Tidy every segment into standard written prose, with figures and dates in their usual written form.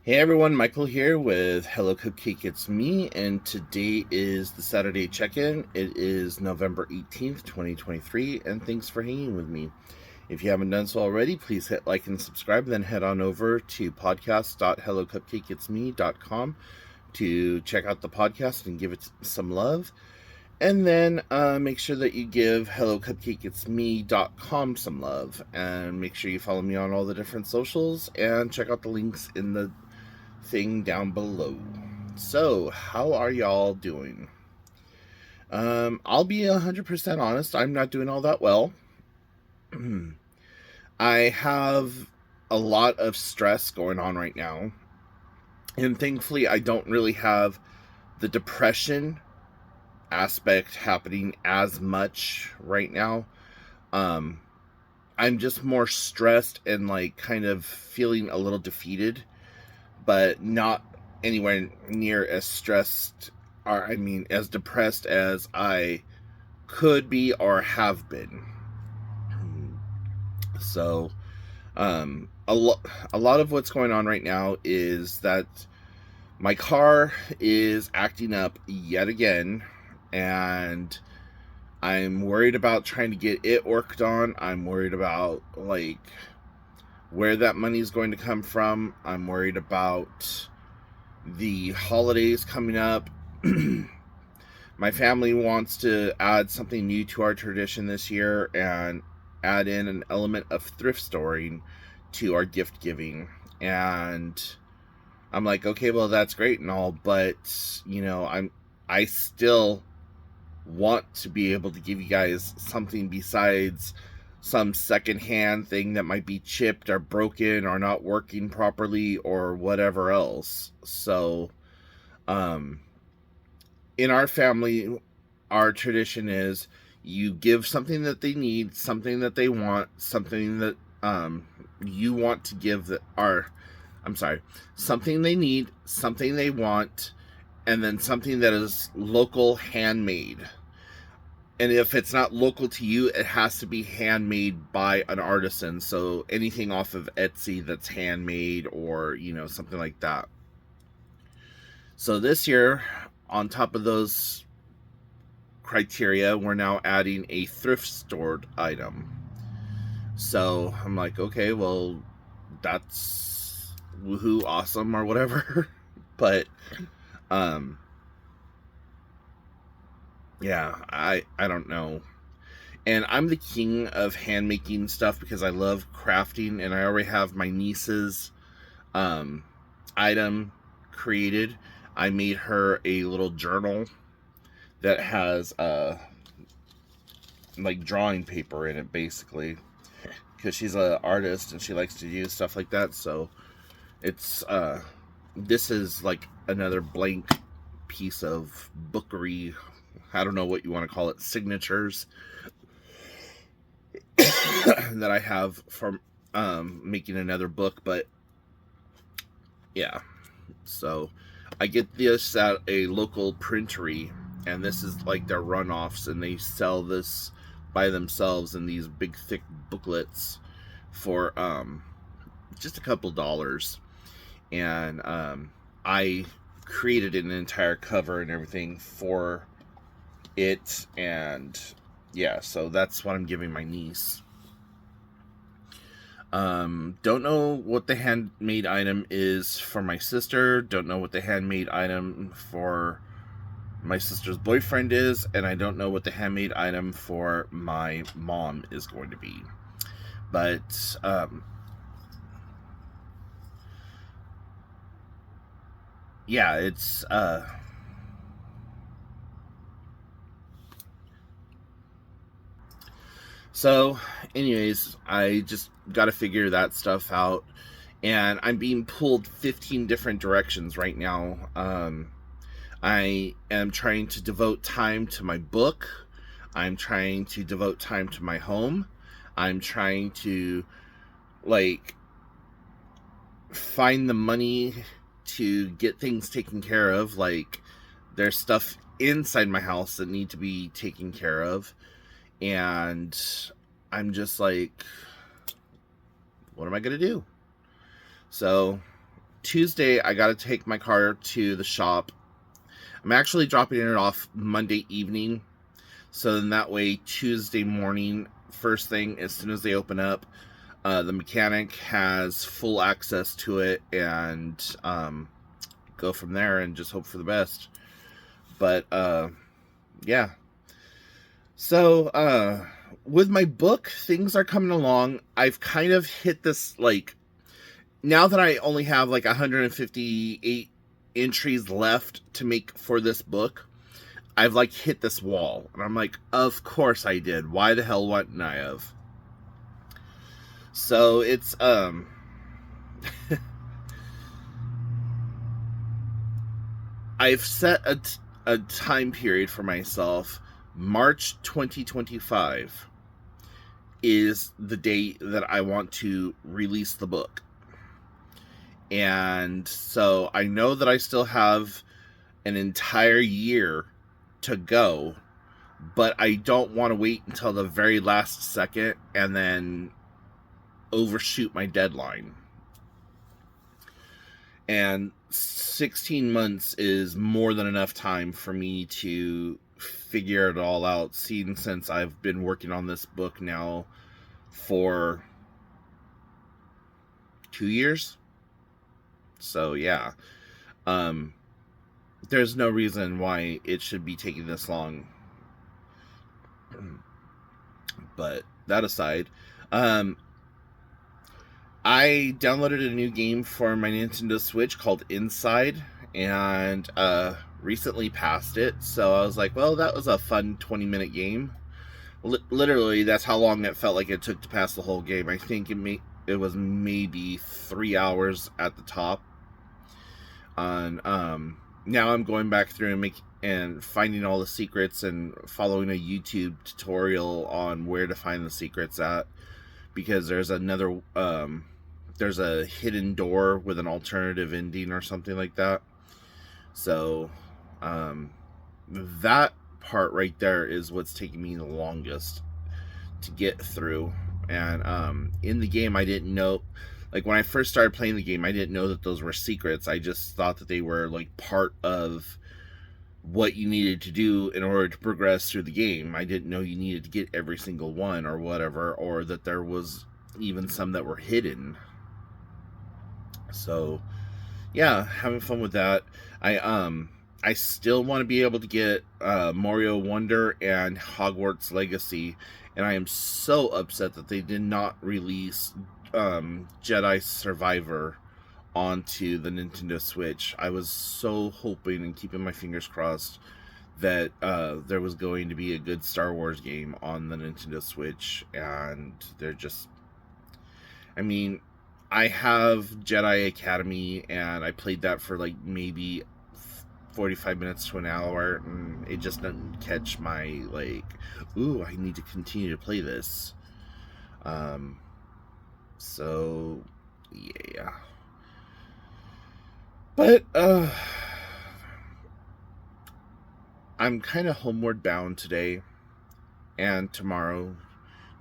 Hey everyone, Michael here with Hello Cupcake It's Me, and today is the Saturday check-in. It is November 18th, 2023, and thanks for hanging with me. If you haven't done so already, please hit like and subscribe, then head on over to podcast.hellocupcakeitsme.com to check out the podcast and give it some love. And then make sure that you give hellocupcakeitsme.com some love. And make sure you follow me on all the different socials and check out the links in the thing down below. So, how are y'all doing? I'll be 100% honest, I'm not doing all that well. I have a lot of stress going on right now. And thankfully, I don't really have the depression aspect happening as much right now. I'm just more stressed and like kind of feeling a little defeated, but not anywhere near as stressed, or as depressed as I could be or have been. So, a lot of what's going on right now is that my car is acting up yet again, and I'm worried about trying to get it worked on. I'm worried about like where that money is going to come from. I'm worried about the holidays coming up. My family wants to add something new to our tradition this year and add in an element of thrift storing to our gift giving. And I'm like, okay, well, that's great and all, but I still want to be able to give you guys something besides some secondhand thing that might be chipped or broken or not working properly or whatever else. So, in our family, our tradition is you give something that they need, something that they want, something that you want to give that are, something they need, something they want, and then something that is local, handmade. And if it's not local to you, it has to be handmade by an artisan. So anything off of Etsy that's handmade or, something like that. So this year, on top of those criteria, we're now adding a thrift stored item. So I'm like, okay, well, that's woohoo, awesome, or whatever. But, yeah, I don't know. And I'm the king of hand making stuff because I love crafting, and I already have my niece's item created. I made her a little journal that has like drawing paper in it, basically, because she's an artist and she likes to use stuff like that. So it's this is like another blank piece of bookery, I don't know what you want to call it, signatures that I have from making another book. But yeah, so I get this at a local printery, and this is like their runoffs, and they sell this by themselves in these big thick booklets for just a couple dollars. And I created an entire cover and everything for it, and yeah, so that's what I'm giving my niece. Don't know what the handmade item is for my sister. Don't know what the handmade item for my sister's boyfriend is. And I don't know what the handmade item for my mom is going to be. But, yeah, it's, so, anyways, I just got to figure that stuff out, and I'm being pulled 15 different directions right now. I am trying to devote time to my book. I'm trying to devote time to my home. I'm trying to, like, find the money to get things taken care of. Like, there's stuff inside my house that need to be taken care of. And I'm just like, what am I going to do? So Tuesday, I got to take my car to the shop. I'm actually dropping it off Monday evening. So then that way, Tuesday morning, first thing, as soon as they open up, the mechanic has full access to it, and go from there and just hope for the best. But yeah. So with my book, things are coming along. I've kind of hit this, like, now that I only have like 158 entries left to make for this book, I've like hit this wall. And I'm like, of course I did. Why the hell wouldn't I have? So it's I've set a time period for myself. March 2025 is the date that I want to release the book. And so I know that I still have an entire year to go, but I don't want to wait until the very last second and then overshoot my deadline. And 16 months is more than enough time for me to figure it all out, seeing since I've been working on this book now for 2 years. So yeah, there's no reason why it should be taking this long. But that aside, I downloaded a new game for my Nintendo Switch called Inside, and recently passed it. So I was like, well, that was a fun 20-minute game. Literally, that's how long it felt like it took to pass the whole game. I think it was maybe 3 hours at the top. And now I'm going back through and finding all the secrets and following a YouTube tutorial on where to find the secrets at, because there's another there's a hidden door with an alternative ending or something like that. So that part right there is what's taking me the longest to get through. And in the game, I didn't know, like when I first started playing the game, I didn't know that those were secrets. I just thought that they were like part of what you needed to do in order to progress through the game. I didn't know you needed to get every single one or whatever, or that there was even some that were hidden. So yeah, having fun with that. I still want to be able to get Mario Wonder and Hogwarts Legacy, and I am so upset that they did not release Jedi Survivor onto the Nintendo Switch. I was so hoping and keeping my fingers crossed that there was going to be a good Star Wars game on the Nintendo Switch, and they're just... I mean, I have Jedi Academy, and I played that for like maybe 45 minutes to an hour, and it just doesn't catch my, like, ooh, I need to continue to play this. So yeah, but I'm kind of homeward bound today and tomorrow,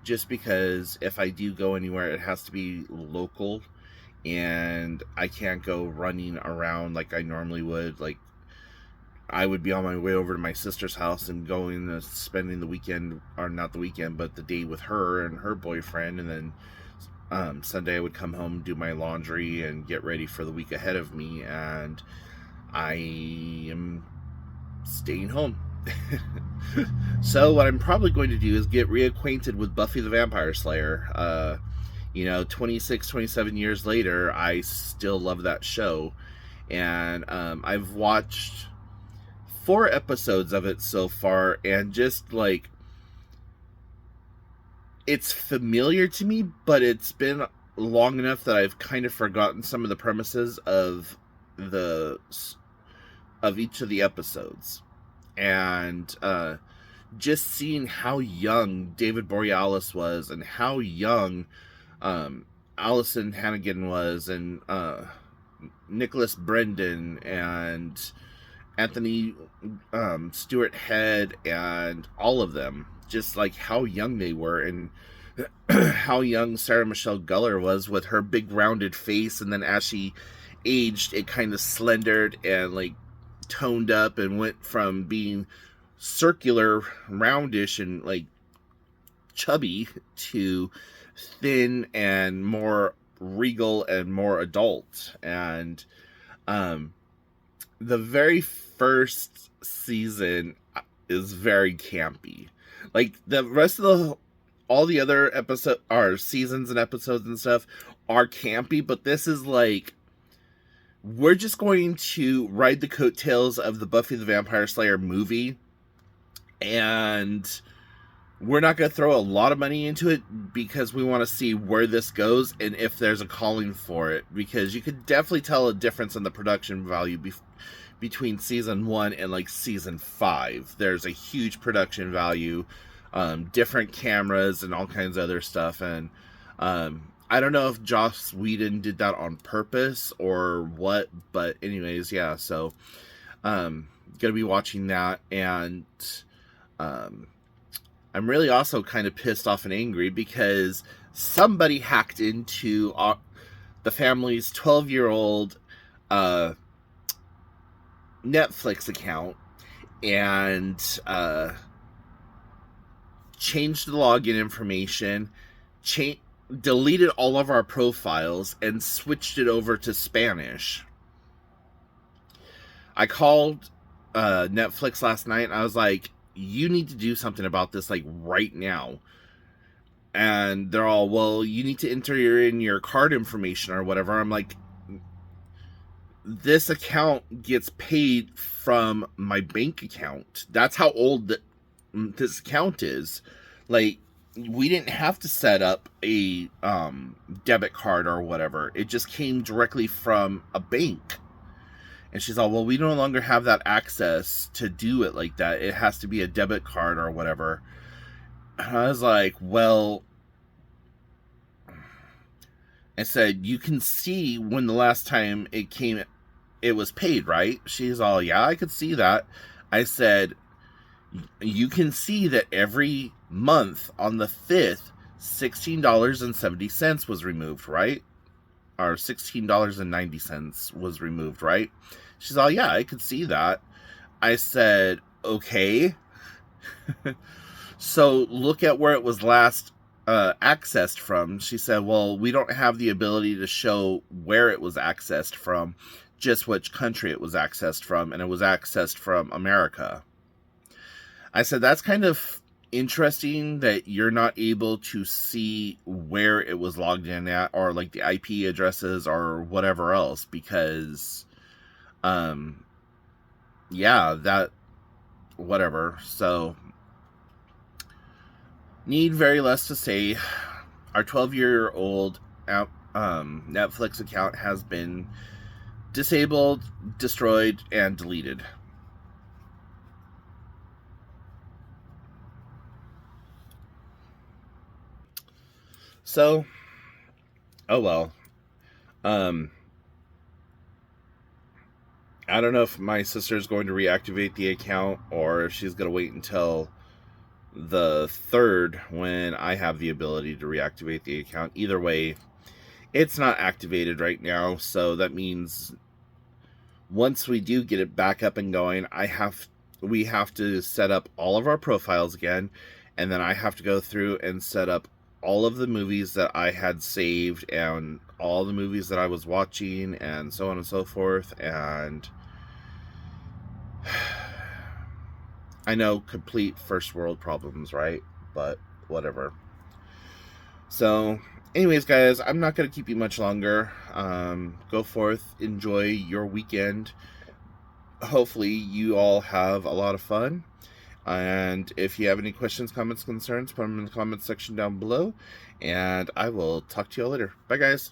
just because if I do go anywhere, it has to be local, and I can't go running around like I normally would. Like, I would be on my way over to my sister's house and going to spending the weekend, or not the weekend, but the day with her and her boyfriend, and then Sunday I would come home, do my laundry, and get ready for the week ahead of me, and I am staying home. So what I'm probably going to do is get reacquainted with Buffy the Vampire Slayer. 26, 27 years later, I still love that show, and I've watched 4 episodes of it so far, and just like, it's familiar to me, but it's been long enough that I've kind of forgotten some of the premises of each of the episodes. And just seeing how young David Borealis was, and how young Allison Hannigan was, and Nicholas Brendan, and Anthony Stewart Head, and all of them, just like how young they were, and how young Sarah Michelle Gellar was with her big rounded face, and then as she aged, it kind of slendered and like toned up and went from being circular, roundish, and like chubby to thin and more regal and more adult. And the very first season is very campy. Like the rest of all the other seasons and episodes and stuff are campy, but this is like, we're just going to ride the coattails of the Buffy the Vampire Slayer movie, and we're not going to throw a lot of money into it because we want to see where this goes and if there's a calling for it, because you could definitely tell a difference in the production value between season 1 and like season 5. There's a huge production value, different cameras and all kinds of other stuff. And I don't know if Joss Whedon did that on purpose or what, but anyways, yeah, so gonna be watching that. And I'm really also kind of pissed off and angry because somebody hacked into the family's 12-year-old Netflix account and changed the login information, deleted all of our profiles, and switched it over to Spanish. I called Netflix last night and I was like, you need to do something about this, like, right now. And they're all, well, you need to enter in your card information or whatever. I'm like, this account gets paid from my bank account. That's how old this account is. Like, we didn't have to set up a debit card or whatever. It just came directly from a bank. And she's all, well, we no longer have that access to do it like that. It has to be a debit card or whatever. And I was like, well, I said, you can see when the last time it was paid, right? She's all, yeah, I could see that. I said, you can see that every month on the 5th, $16.70 was removed, right? Or $16.90 was removed, right? She's all, yeah, I could see that. I said, okay. So look at where it was last accessed from. She said, well, we don't have the ability to show where it was accessed from, just which country it was accessed from, and it was accessed from America. I said, that's kind of interesting that you're not able to see where it was logged in at, or like the IP addresses or whatever else, because yeah, that whatever. So need very less to say, our 12-year-old Netflix account has been disabled, destroyed, and deleted. So, oh well. I don't know if my sister's going to reactivate the account or if she's going to wait until the 3rd when I have the ability to reactivate the account. Either way, it's not activated right now, so that means once we do get it back up and going, we have to set up all of our profiles again, and then I have to go through and set up all of the movies that I had saved and all the movies that I was watching and so on and so forth. And I know, complete first world problems, right? But whatever. So anyways, guys, I'm not going to keep you much longer. Go forth, enjoy your weekend. Hopefully you all have a lot of fun. And if you have any questions, comments, concerns, put them in the comments section down below. And I will talk to you all later. Bye, guys.